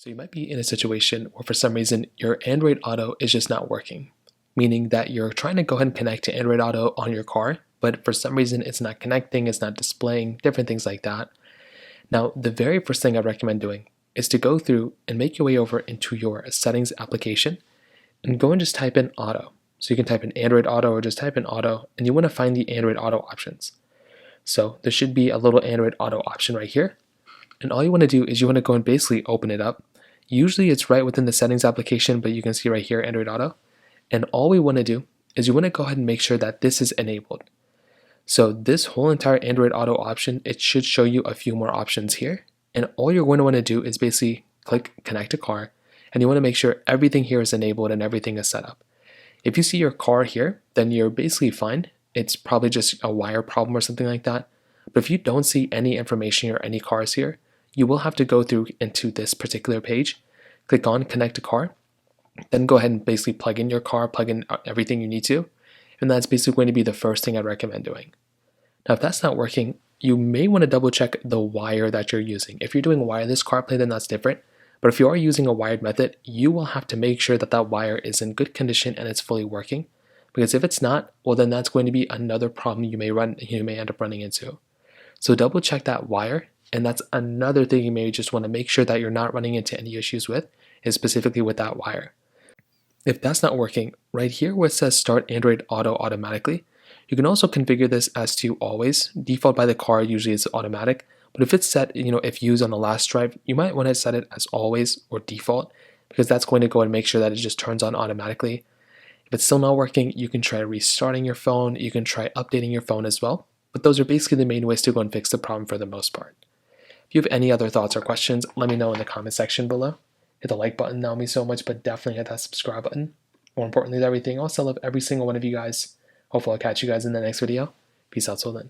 So you might be in a situation where for some reason your Android Auto is just not working, meaning that you're trying to go ahead and connect to Android Auto on your car, but for some reason it's not connecting, it's not displaying, different things like that. Now, the very first thing I recommend doing is to go through and make your way over into your settings application and go and just type in Auto. So you can type in Android Auto or just type in Auto, and you want to find the Android Auto options. So there should be a little Android Auto option right here. And all you want to do is you want to go and basically open it up. Usually it's right within the settings application, but you can see right here, Android Auto. And all we want to do is you want to go ahead and make sure that this is enabled. So this whole entire Android Auto option, it should show you a few more options here. And all you're going to want to do is basically click connect to car. And you want to make sure everything here is enabled and everything is set up. If you see your car here, then you're basically fine. It's probably just a wire problem or something like that. But if you don't see any information or any cars here, you will have to go through into this particular page, click on connect to car, then go ahead and basically plug in your car, plug in everything you need to, and that's basically going to be the first thing I'd recommend doing. Now, if that's not working, you may want to double check the wire that you're using. If you're doing wireless CarPlay, then that's different. But if you are using a wired method, you will have to make sure that that wire is in good condition and it's fully working. Because if it's not, well, then that's going to be another problem you may end up running into. So double check that wire. And that's another thing you may just want to make sure that you're not running into any issues with, is specifically with that wire. If that's not working, right here where it says start Android Auto automatically, you can also configure this as to always. Default by the car usually is automatic, but if it's set, if used on the last drive, you might want to set it as always or default, because that's going to go and make sure that it just turns on automatically. If it's still not working, you can try restarting your phone, you can try updating your phone as well, but those are basically the main ways to go and fix the problem for the most part. If you have any other thoughts or questions, let me know in the comment section below. Hit the like button, that would mean so much, but definitely hit that subscribe button. More importantly than everything else, I love every single one of you guys. Hopefully I'll catch you guys in the next video. Peace out till then.